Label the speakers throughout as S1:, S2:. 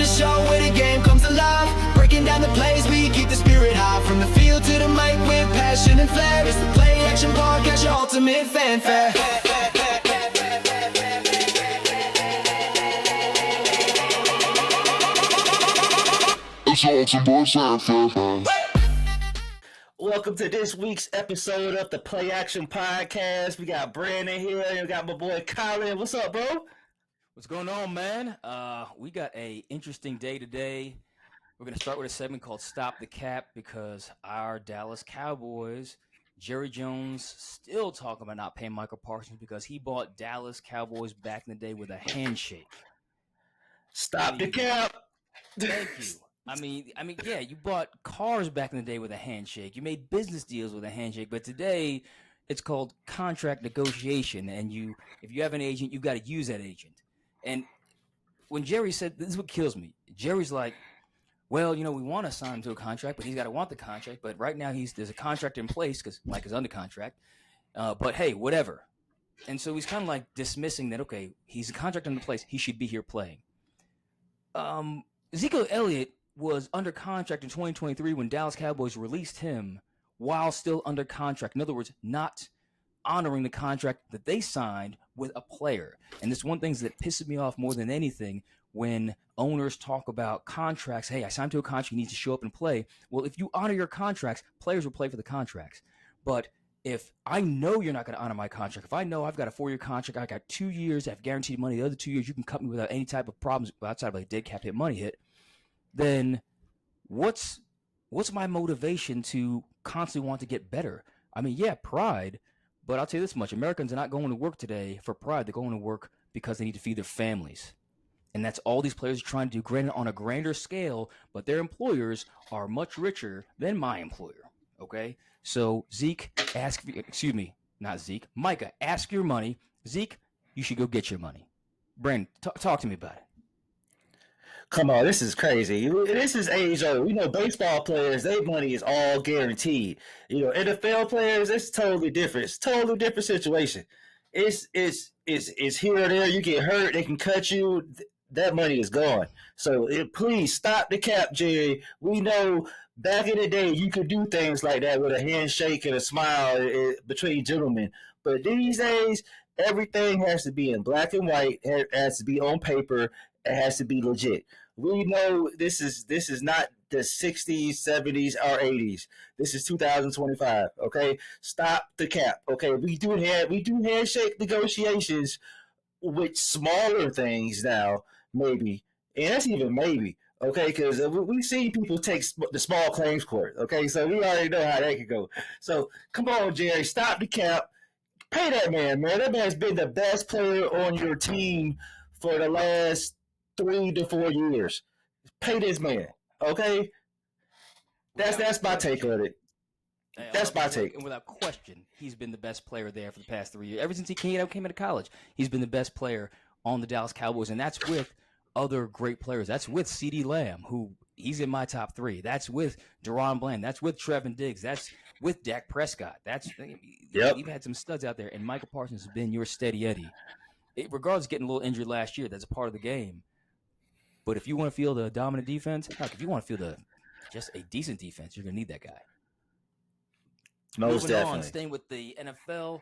S1: the show where the game comes alive. Breaking down the plays, we keep the spirit high. From the field to the mic with passion and flair. It's the Play Action Podcast, your ultimate fanfare.
S2: Welcome to this week's episode of the Play Action Podcast. We got Brandon here and we got my boy Colin. What's up, bro?
S3: What's going on, man? We got a interesting day today. We're going to start with a segment called Stop the Cap because our Dallas Cowboys, Jerry Jones, still talking about not paying Michael Parsons because he bought Dallas Cowboys back in the day with a handshake.
S2: Stop the cap.
S3: Thank you. I mean, yeah, you bought cars back in the day with a handshake. You made business deals with a handshake, but today it's called contract negotiation. And if you have an agent, you've got to use that agent. And when Jerry said, this is what kills me. Jerry's like, well, we want to sign him to a contract, but he's got to want the contract. But right now there's a contract in place because Mike is under contract. But hey, whatever. And so he's kind of like dismissing that, okay, he's a contract in place. He should be here playing. Ezekiel Elliott was under contract in 2023 when Dallas Cowboys released him while still under contract. In other words, not honoring the contract that they signed with a player. And this one thing that pisses me off more than anything when owners talk about contracts. Hey, I signed to a contract, you need to show up and play. Well, if you honor your contracts, players will play for the contracts. But if I know you're not going to honor my contract, if I know I've got a 4-year contract, I got 2 years, I have guaranteed money, the other 2 years you can cut me without any type of problems outside of a dead cap hit money hit, then what's my motivation to constantly want to get better? I mean, yeah, pride, but I'll tell you this much. Americans are not going to work today for pride. They're going to work because they need to feed their families. And that's all these players are trying to do, granted on a grander scale, but their employers are much richer than my employer, okay? So Micah, ask your money. Zeke, you should go get your money. Brandon, talk to me about it.
S2: Come on, this is crazy. This is age old. Baseball players, their money is all guaranteed. NFL players, it's totally different. It's a totally different situation. It's here or there. You get hurt, they can cut you. That money is gone. So please stop the cap, Jerry. We know back in the day you could do things like that with a handshake and a smile between gentlemen. But these days, everything has to be in black and white. It has to be on paper. It has to be legit. We know this is not the 60s, 70s, or 80s. This is 2025. Okay, stop the cap. Okay, we do handshake negotiations with smaller things now, maybe, and that's even maybe. Okay, because we see people take the small claims court. Okay, so we already know how that could go. So come on, Jerry, stop the cap. Pay that man. That man's been the best player on your team for the last 3 to 4 years. Pay this man, okay? That's my take on it. That's my take.
S3: And without question, he's been the best player there for the past 3 years. Ever since he came out of college, he's been the best player on the Dallas Cowboys, and that's with other great players. That's with CeeDee Lamb, who he's in my top 3. That's with Deron Bland. That's with Trevin Diggs. That's with Dak Prescott. You've had some studs out there, and Michael Parsons has been your steady Eddie. Regardless of getting a little injured last year, that's a part of the game. But if you want to feel the dominant defense, if you want to feel just a decent defense, you're going to need that guy.
S2: Most definitely.
S3: On, staying with the NFL,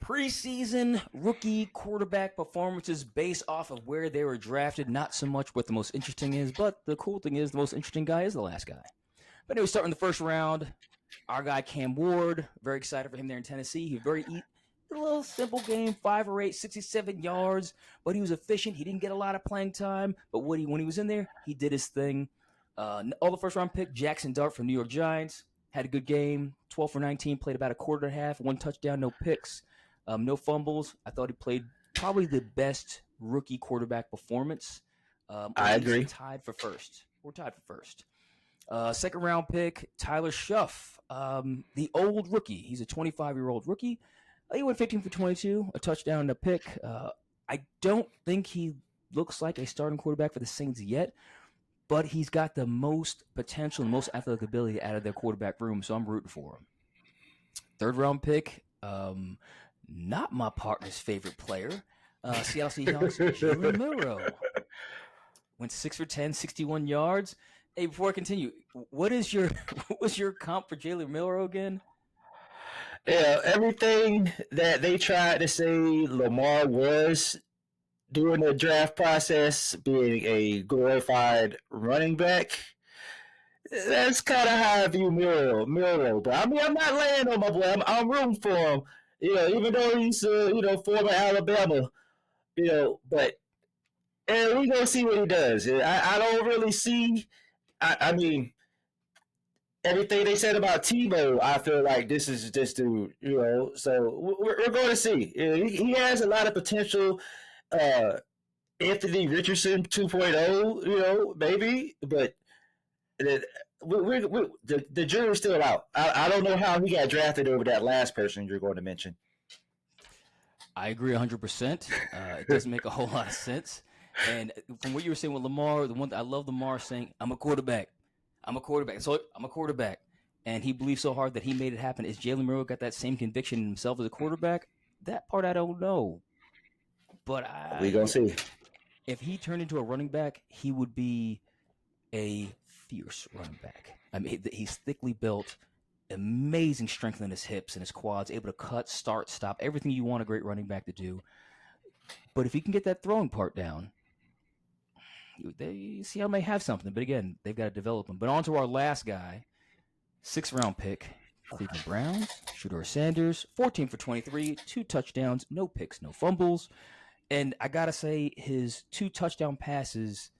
S3: preseason rookie quarterback performances based off of where they were drafted. Not so much what the most interesting is, but the cool thing is the most interesting guy is the last guy. But anyway, starting the first round, our guy Cam Ward, very excited for him there in Tennessee. He was a little simple game, 5 or 8, 67 yards, but he was efficient. He didn't get a lot of playing time, but when he was in there, he did his thing. All the first round pick, Jackson Dart from New York Giants, had a good game, 12 for 19, played about a quarter and a half, 1 touchdown, no picks, no fumbles. I thought he played probably the best rookie quarterback performance.
S2: I agree.
S3: We're tied for first. Second round pick, Tyler Shuff, the old rookie. He's a 25-year-old rookie. He went 15 for 22, a touchdown and a pick. I don't think he looks like a starting quarterback for the Saints yet, but he's got the most potential and most athletic ability out of their quarterback room, so I'm rooting for him. Third round pick, not my partner's favorite player, Seattle Seahawks, Jalen Milroe. went 6 for 10, 61 yards. Hey, before I continue, what was your comp for Jalen Milroe again?
S2: Yeah, everything that they tried to say Lamar was during the draft process, being a glorified running back, that's kind of how I view Miro. But I mean, I'm not laying on my boy. I'm rooting for him. Even though he's former Alabama. But we gonna see what he does. I don't really see. I mean, everything they said about Tebow, I feel like this is just to. So we're going to see. He has a lot of potential. Anthony Richardson 2.0, maybe, but the jury's still out. I don't know how he got drafted over that last person you're going to mention.
S3: I agree 100%. It doesn't make a whole lot of sense. And from what you were saying with Lamar, the one I love Lamar saying, "I'm a quarterback. I'm a quarterback." So I'm a quarterback, and he believed so hard that he made it happen. Is Jalen Milroe got that same conviction in himself as a quarterback? That part I don't know, but
S2: We gonna see.
S3: If he turned into a running back, he would be a fierce running back. I mean, he's thickly built, amazing strength in his hips and his quads, able to cut, start, stop, everything you want a great running back to do. But if he can get that throwing part down, you see, I may have something. But again, they've got to develop him. But on to our last guy, 6th-round pick, Cleveland Browns, Shedeur Sanders, 14 for 23, 2 touchdowns, no picks, no fumbles. And I got to say, his 2 touchdown passes,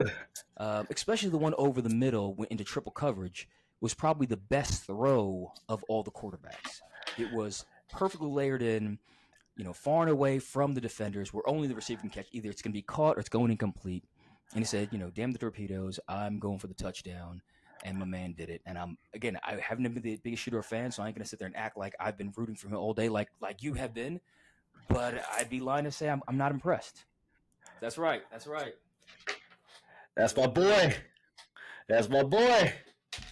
S3: especially the one over the middle, went into triple coverage, was probably the best throw of all the quarterbacks. It was perfectly layered in, far and away from the defenders, where only the receiver can catch. Either it's going to be caught or it's going incomplete. And he said, damn the torpedoes, I'm going for the touchdown. And my man did it. And I haven't been the biggest Shedeur fan, so I ain't going to sit there and act like I've been rooting for him all day like you have been. But I'd be lying to say I'm not impressed. That's right.
S2: That's my boy.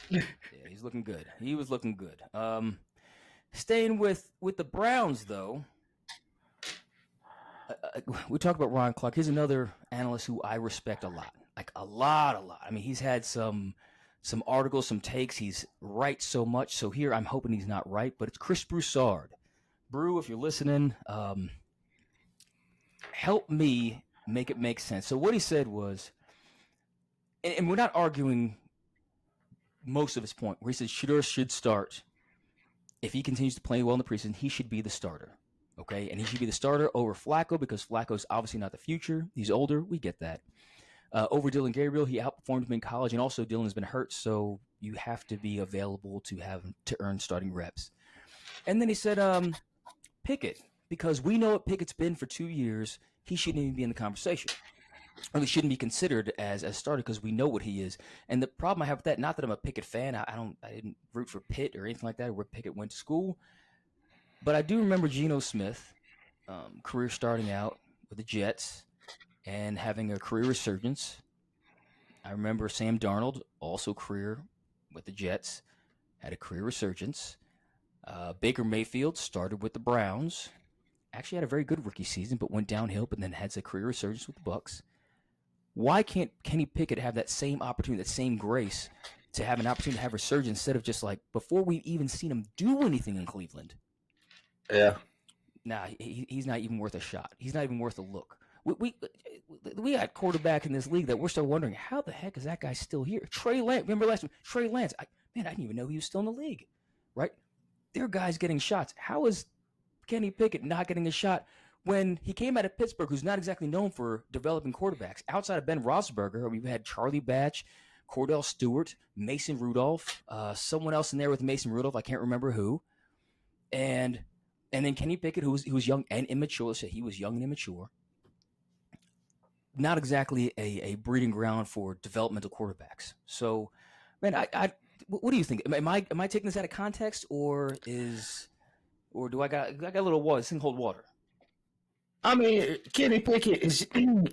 S3: Yeah, he's looking good. He was looking good. Staying with the Browns, though, we talked about Ryan Clark. Here's another analyst who I respect a lot. Like a lot. I mean, he's had some articles, some takes. He's right so much. So here I'm hoping he's not right, but it's Chris Broussard. Brew, if you're listening, help me make it make sense. So what he said was, and we're not arguing most of his point, where he said Shedeur should start. If he continues to play well in the preseason, he should be the starter. Okay, and he should be the starter over Flacco because Flacco's obviously not the future. He's older. We get that. Over Dylan Gabriel, he outperformed him in college, and also Dylan has been hurt, so you have to be available to earn starting reps. And then he said, Pickett, because we know what Pickett's been for 2 years, he shouldn't even be in the conversation. Or he shouldn't be considered as a starter because we know what he is. And the problem I have with that, not that I'm a Pickett fan, I didn't root for Pitt or anything like that, or where Pickett went to school. But I do remember Geno Smith, career starting out with the Jets and having a career resurgence. I remember Sam Darnold, also career with the Jets, had a career resurgence. Baker Mayfield started with the Browns. Actually had a very good rookie season, but went downhill, but then had a career resurgence with the Bucs. Why can't Kenny Pickett have that same opportunity, that same grace to have an opportunity to have resurgence instead of just like before we've even seen him do anything in Cleveland?
S2: Yeah.
S3: Nah, he's not even worth a shot. He's not even worth a look. We got quarterback in this league that we're still wondering, how the heck is that guy still here? Trey Lance, remember last time? Trey Lance, I didn't even know he was still in the league, right? There are guys getting shots. How is Kenny Pickett not getting a shot when he came out of Pittsburgh, who's not exactly known for developing quarterbacks? Outside of Ben Roethlisberger, we've had Charlie Batch, Cordell Stewart, Mason Rudolph, someone else in there with Mason Rudolph, I can't remember who, and then Kenny Pickett, who was young and immature. So he was young and immature. Not exactly a breeding ground for developmental quarterbacks. So, man, what do you think? Am I taking this out of context, or do I got a little water? This thing hold water.
S2: I mean, Kenny Pickett is him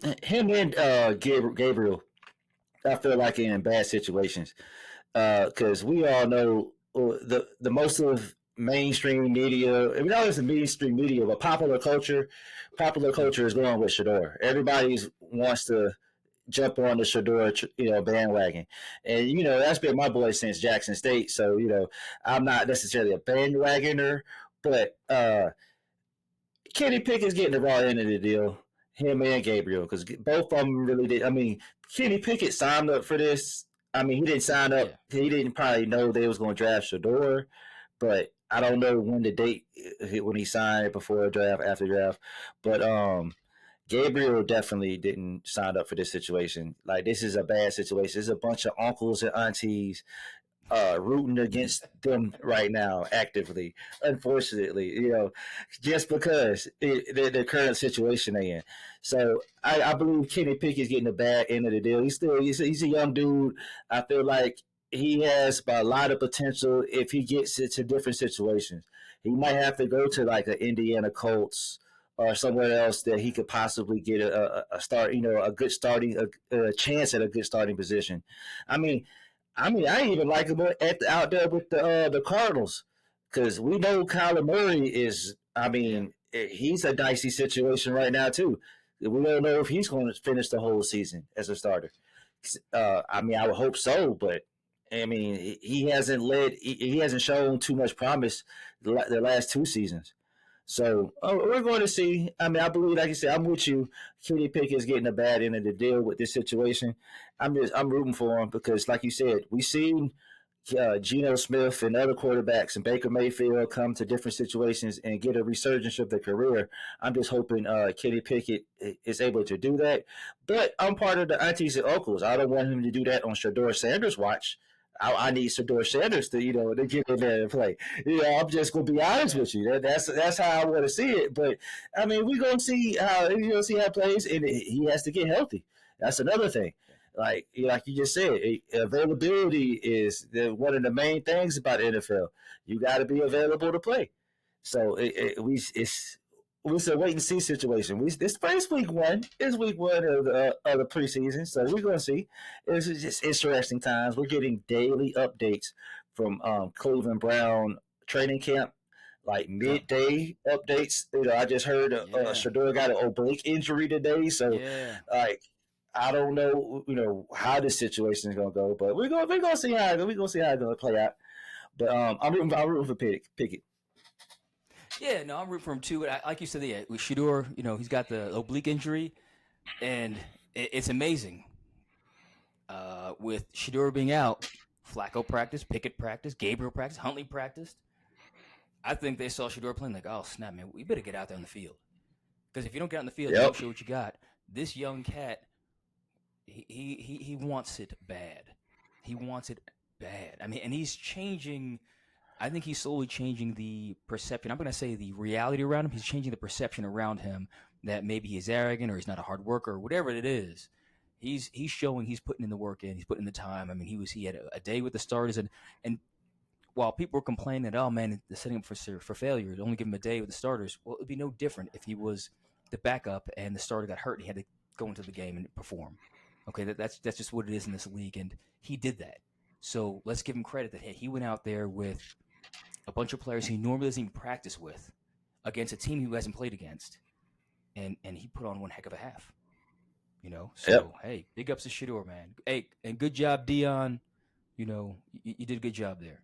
S2: and Gabriel. I feel like in bad situations because we all know the most of mainstream media. I mean, not just the mainstream media, but popular culture. Popular culture is going with Shedeur. Everybody wants to jump on the Shador, bandwagon. And that's been my boy since Jackson State. So I'm not necessarily a bandwagoner, but Kenny Pickett's getting the raw end of the deal. Him and Gabriel, because both of them really did. I mean, Kenny Pickett signed up for this. I mean, he didn't sign up.
S3: Yeah.
S2: He didn't probably know they was going to draft Shador, but I don't know when the date when he signed, before draft, after draft. But Gabriel definitely didn't sign up for this situation. Like, this is a bad situation. There's a bunch of uncles and aunties rooting against them right now actively, unfortunately, just because the current situation they in. So I believe Kenny Pickett's getting the bad end of the deal. He's a young dude. I feel like he has a lot of potential if he gets into different situations. He might have to go to like an Indiana Colts or somewhere else that he could possibly get a start, a good starting, a chance at a good starting position. I mean, I even like him out there with the Cardinals, because we know Kyler Murray is. I mean, he's a dicey situation right now too. We don't know if he's going to finish the whole season as a starter. I mean, I would hope so, but I mean, he hasn't led. He hasn't shown too much promise the last 2 seasons. So we're going to see. I mean, I believe, like you said, I'm with you. Kenny Pickett's getting a bad end of the deal with this situation. I'm rooting for him because, like you said, we've seen Geno Smith and other quarterbacks and Baker Mayfield come to different situations and get a resurgence of their career. I'm just hoping Kenny Pickett is able to do that. But I'm part of the aunties and uncles. I don't want him to do that on Shador Sanders' watch. I need Shador Sanders to to get in there and play. I'm just gonna be honest with you. That's how I want to see it. But I mean, we're gonna see how it plays, and he has to get healthy. That's another thing. Like you just said, availability is one of the main things about the NFL. You got to be available to play. So it's a wait and see situation. This first week one is week one of the preseason, so we're gonna see. It's just interesting times. We're getting daily updates from Cleveland Brown training camp, like midday updates. I just heard Shador got an oblique injury today, so like I don't know, how this situation is gonna go, but we're gonna see how it's gonna play out. But I'm rooting for Pickett.
S3: Yeah, no, I'm rooting for him too. Like you said, with Shador, he's got the oblique injury, and it's amazing. With Shador being out, Flacco practiced, Pickett practiced, Gabriel practiced, Huntley practiced. I think they saw Shador playing like, oh snap, man, we better get out there on the field. Because if you don't get on the field, you don't show what you got. This young cat, he wants it bad. He wants it bad. I mean, and he's changing. I think he's slowly changing the perception. I'm going to say the reality around him. He's changing the perception around him that maybe he's arrogant or he's not a hard worker or whatever it is. He's showing he's putting in the work in. He's putting in the time. I mean, he had a day with the starters, and while people were complaining that, oh man, they're setting him for failure, only give him a day with the starters. Well, it'd be no different if he was the backup and the starter got hurt and he had to go into the game and perform. Okay, that's just what it is in this league, and he did that. So let's give him credit that, hey, he went out there with a bunch of players he normally doesn't even practice with against a team he hasn't played against, and he put on one heck of a half. So hey, big ups to Shador, man. Hey, and good job, Dion. You did a good job there.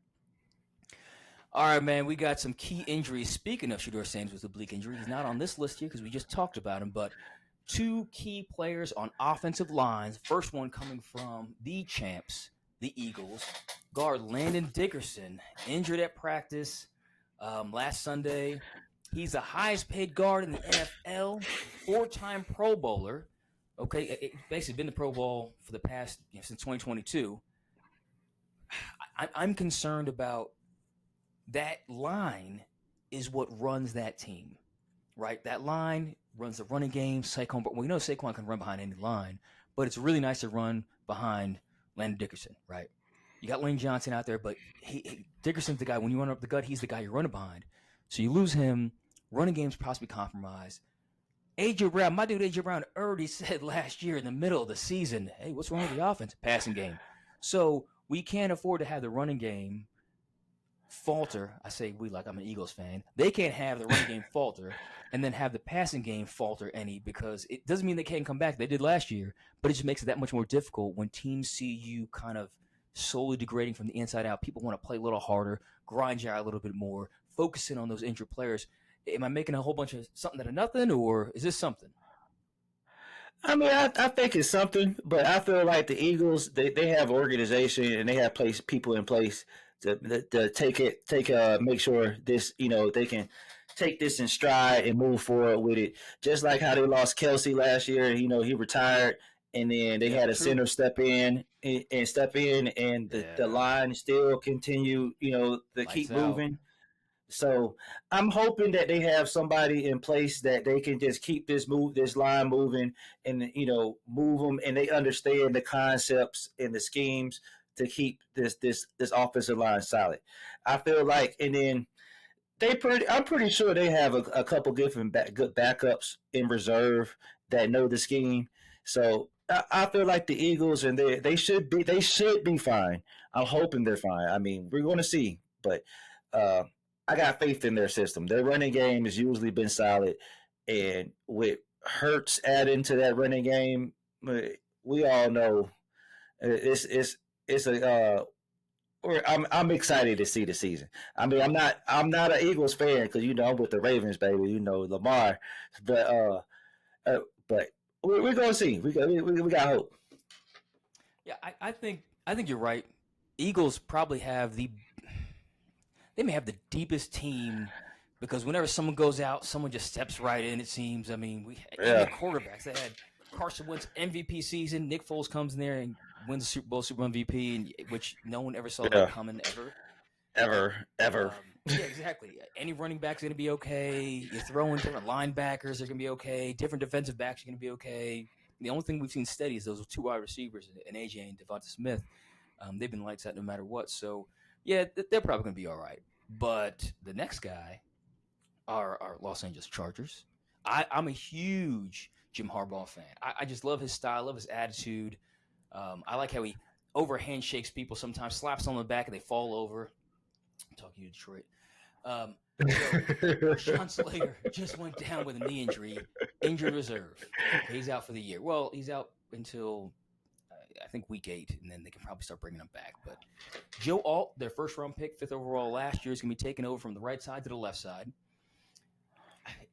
S3: All right, man, we got some key injuries. Speaking of Shador Sanders with oblique injury, he's not on this list here because we just talked about him, but 2 key players on offensive lines. First one coming from the champs, the Eagles. Guard Landon Dickerson, injured at practice last Sunday. He's the highest paid guard in the NFL, 4-time Pro Bowler. Okay, it's basically been the Pro Bowl for the past, since 2022. I'm concerned about that line is what runs that team, right? That line runs the running game. Saquon, but we know Saquon can run behind any line, but it's really nice to run behind Landon Dickerson, right? You got Lane Johnson out there, but Dickerson's the guy. When you run up the gut, he's the guy you're running behind. So you lose him. Running game's possibly compromised. A.J. Brown, my dude A.J. Brown already said last year in the middle of the season, hey, what's wrong with the offense? Passing game. So we can't afford to have the running game falter. I say we like I'm an Eagles fan. They can't have the running game falter and then have the passing game falter any because it doesn't mean they can't come back. They did last year, but it just makes it that much more difficult when teams see you kind of slowly degrading from the inside out. People want to play a little harder, grind you out a little bit more, focusing on those injured players. Am I making a whole bunch of something out of nothing, or is this something?
S2: I mean, I think it's something, but I feel like the Eagles they have organization and they have people in place to make sure this they can take this in stride and move forward with it. Just like how they lost Kelsey last year, he retired, and then they
S3: Yeah,
S2: had a
S3: true.
S2: center step in, and the
S3: Yeah,
S2: line still continue to
S3: lights
S2: keep
S3: out.
S2: moving. So I'm hoping that they have somebody in place that they can just keep this line moving, and move them, and they understand the concepts and the schemes to keep this offensive line solid. I feel like, and then I'm pretty sure they have a couple different good backups in reserve that know the scheme. So I feel like the Eagles, and they should be fine. I'm hoping they're fine. I mean, we're going to see, but uh, I got faith in their system. Their running game has usually been solid, and with Hurts adding to that running game, we all know it's a I'm excited to see the season. I mean, I'm not an Eagles fan because I'm with the Ravens, baby. Lamar, but but we're gonna see. We got hope.
S3: Yeah, I think you're right. Eagles probably have they may have the deepest team because whenever someone goes out, someone just steps right in. It seems. I mean, even the
S2: Yeah,
S3: quarterbacks. They had Carson Wentz MVP season. Nick Foles comes in there and wins the Super Bowl, Super Bowl MVP, which no one ever saw that
S2: yeah.
S3: coming ever.
S2: Ever.
S3: Yeah, exactly. Any running back's going to be okay. You're throwing different linebackers are going to be okay. Different defensive backs are going to be okay. The only thing we've seen steady is those two wide receivers, and AJ and Devonta Smith. They've been lights out no matter what. So, yeah, they're probably going to be all right. But the next guy are Los Angeles Chargers. I'm a huge Jim Harbaugh fan. I just love his style, love his attitude. I like how he overhand shakes people sometimes, slaps on the back, and they fall over. I'm talking to you, Detroit. So Rashawn Slater just went down with a knee injury, injured reserve. Okay, he's out for the year. Well, he's out until I think week 8, and then they can probably start bringing him back. But Joe Alt, their first round pick, 5th overall last year, is going to be taken over from the right side to the left side.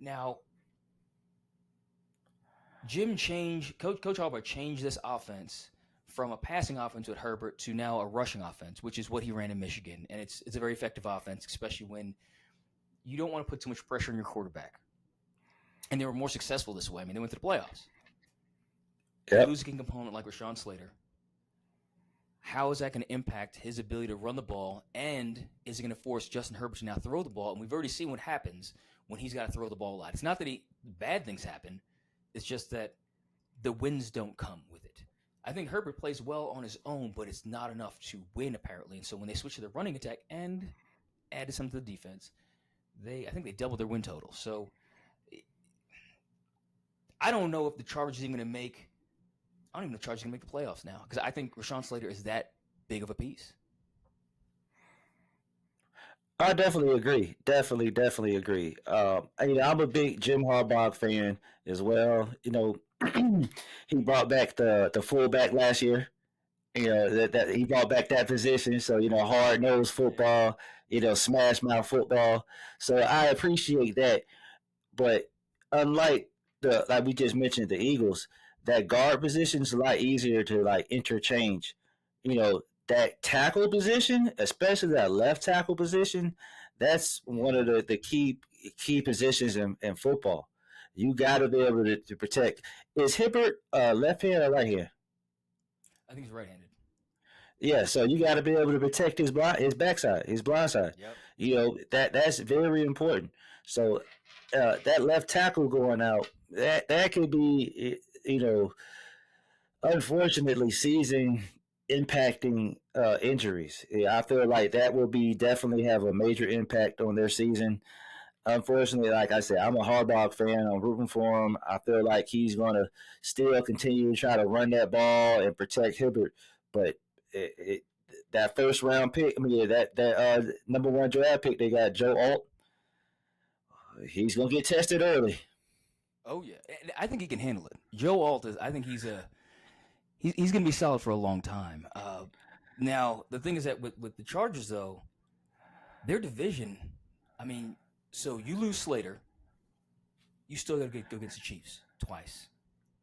S3: Now, Coach Harbaugh changed this offense from a passing offense with Herbert to now a rushing offense, which is what he ran in Michigan, and it's a very effective offense, especially when you don't want to put too much pressure on your quarterback. And they were more successful this way. I mean, they went to the playoffs. You
S2: Yep.
S3: lose a key component like Rashawn Slater. How is that going to impact his ability to run the ball? And is it going to force Justin Herbert to now throw the ball? And we've already seen what happens when he's got to throw the ball a lot. It's not that bad things happen. It's just that the wins don't come with it. I think Herbert plays well on his own, but it's not enough to win apparently. And so when they switch to the running attack and added something to the defense, I think they doubled their win total. So I don't know if the Chargers are even going to make. I don't even know if the Chargers are going to make the playoffs now because I think Rashawn Slater is that big of a piece.
S2: I definitely agree. Definitely agree. I'm a big Jim Harbaugh fan as well. He brought back the fullback last year. That he brought back that position. So hard nosed
S3: Yeah.
S2: football. Smash mouth football. So I appreciate that. But unlike the like we just mentioned, the Eagles, that guard position is a lot easier to like interchange. That tackle position, especially that left tackle position, that's one of the key positions in football. You got to be able to protect. Is Hibbert left hand or right hand?
S3: I think he's right-handed.
S2: Yeah, so you got to be able to protect his backside, his blind side.
S3: Yep.
S2: That's very important. So that left tackle going out, that could be unfortunately season impacting injuries. Yeah, I feel like that will be definitely have a major impact on their season. Unfortunately, like I said, I'm a Harbaugh fan. I'm rooting for him. I feel like he's going to still continue to try to run that ball and protect Hibbert, but it, it, that first round pick. I mean, that number 1 draft pick they got, Joe Alt. He's gonna get tested early.
S3: Oh yeah, I think he can handle it. Joe Alt is. I think he's going to be solid for a long time. Now the thing is that with the Chargers though, their division. I mean, so you lose Slater, you still got to go against the Chiefs twice.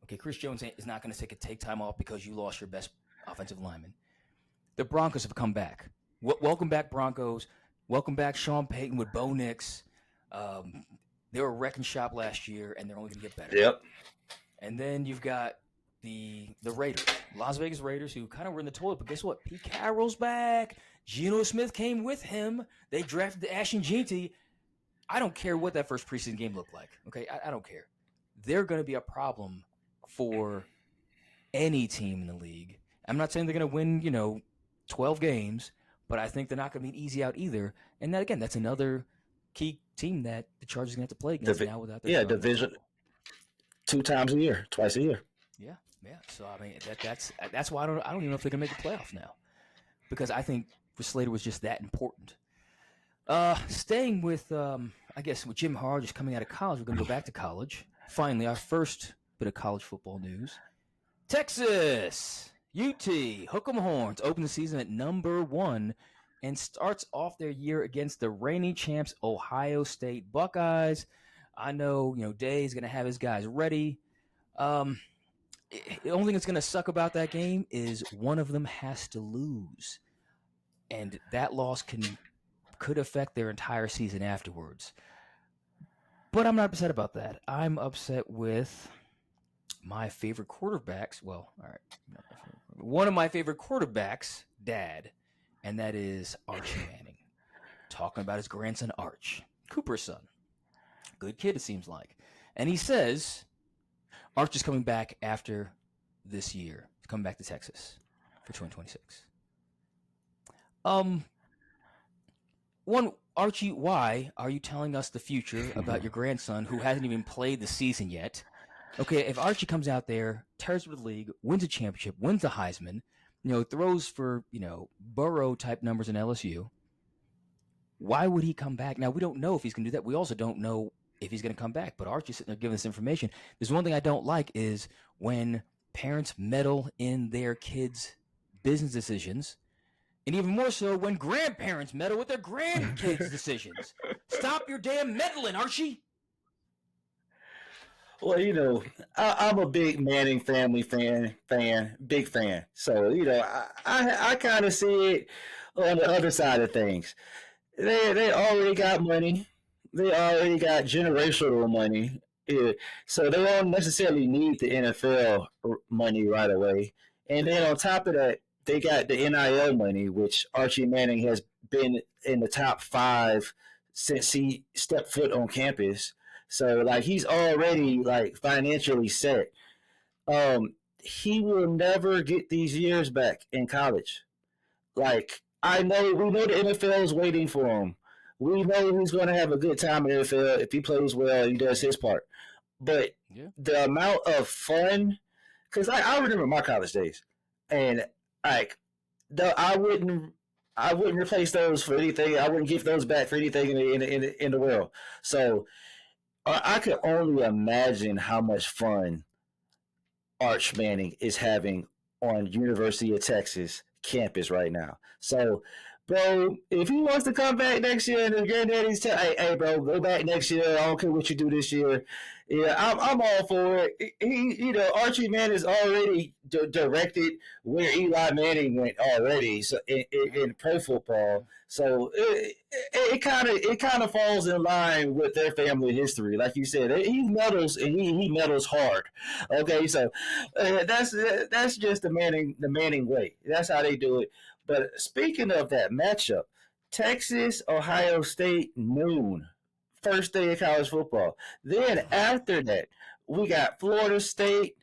S3: Okay, Chris Jones is not going to take time off because you lost your best offensive lineman. The Broncos have come back. Welcome back, Broncos. Welcome back, Sean Payton with Bo Nix. They were a wrecking shop last year, and they're only going to get better.
S2: Yep.
S3: And then you've got the Raiders, Las Vegas Raiders, who kind of were in the toilet. But guess what? Pete Carroll's back. Geno Smith came with him. They drafted Ashton Jeanty. I don't care what that first preseason game looked like. Okay, I don't care. They're going to be a problem for any team in the league. I'm not saying they're going to win, 12 games, but I think they're not going to be easy out either. And that, again, that's another key team that the Chargers are going to have to play against now without their
S2: division 2 times a year, twice a year.
S3: Yeah. So I mean that's why I don't even know if they're going to make the playoffs now, because I think Slater was just that important. Staying with I guess with Jim Harbaugh just coming out of college, we're going to go back to college. Finally, our first bit of college football news. Texas UT Hook 'em Horns open the season at number 1 and starts off their year against the reigning champs Ohio State Buckeyes. I know, Day's going to have his guys ready. The only thing that's going to suck about that game is one of them has to lose, and that loss could affect their entire season afterwards. But I'm not upset about that. I'm upset with my favorite quarterbacks. Well, all right, one of my favorite quarterbacks' dad, and that is Archie Manning, talking about his grandson Arch, Cooper's son. Good kid, it seems like. And he says Arch is coming back after this year. He's coming back to Texas for 2026. Archie, why are you telling us the future about your grandson who hasn't even played the season yet? Okay, if Archie comes out there, tears with the league, wins a championship, wins the Heisman, throws for, Burrow-type numbers in LSU, why would he come back? Now, we don't know if he's going to do that. We also don't know if he's going to come back, but Archie's sitting there giving us information. There's one thing I don't like is when parents meddle in their kids' business decisions, and even more so when grandparents meddle with their grandkids' decisions. Stop your damn meddling, Archie!
S2: Well, I'm a big Manning family fan, big fan. So, I kind of see it on the other side of things. They already got money. They already got generational money. Yeah. So they don't necessarily need the NFL money right away. And then on top of that, they got the NIL money, which Archie Manning has been in the top 5 since he stepped foot on campus. So, he's already, financially set. He will never get these years back in college. We know the NFL is waiting for him. We know he's going to have a good time in the NFL if he plays well and he does his part. But the amount of fun, because I remember my college days, and I wouldn't replace those for anything. I wouldn't give those back for anything in the world. So I could only imagine how much fun Arch Manning is having on University of Texas campus right now. So, bro, if he wants to come back next year and his granddaddy's hey, bro, go back next year. I don't care what you do this year. Yeah, I'm all for it. Archie Manning is already directed where Eli Manning went already. So in pro football, so it kind of falls in line with their family history. Like you said, he meddles and he meddles hard. Okay, so that's just the Manning way. That's how they do it. But speaking of that matchup, Texas, Ohio State, noon. First day of college football. Then after that, we got Florida State,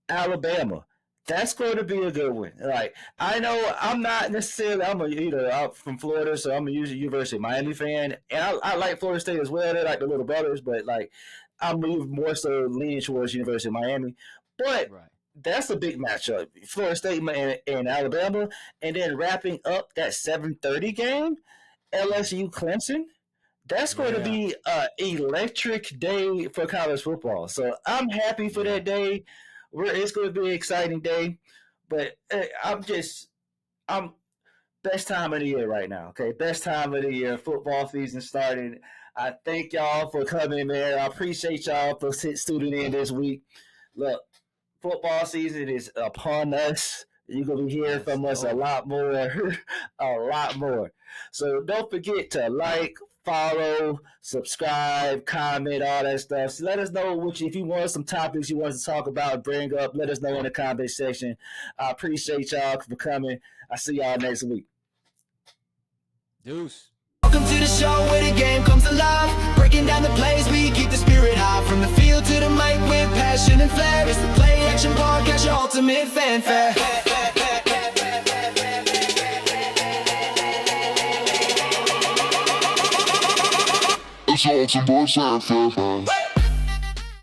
S2: Alabama. That's going to be a good one. I know I'm not necessarily I'm from Florida, so I'm a University of Miami fan, and I like Florida State as well. They're like the little brothers, but I'm more so leaning towards University of Miami. But that's a big matchup. Florida State and Alabama, and then wrapping up that 7:30 game, LSU Clemson. That's going to
S3: Yeah.
S2: be an electric day for college football. So I'm happy for
S3: Yeah.
S2: that day. It's going to be an exciting day. But I'm best time of the year right now. Okay, best time of the year. Football season started. I thank y'all for coming, man. I appreciate y'all for tuning in this week. Look, football season is upon us. You're gonna be hearing
S3: Yes,
S2: from us a
S3: Lord.
S2: lot more, a lot more. So don't forget to like, follow, subscribe, comment, all that stuff. So let us know if you want some topics you want us to talk about, bring up. Let us know in the comment section. I appreciate y'all for coming. I see y'all next week.
S3: Deuce.
S1: Welcome to the show where the game comes alive. Breaking down the plays, we keep the spirit high. From the field to the mic with passion and flair. It's the Play Action Podcast, your ultimate fanfare.
S4: It's all to boys and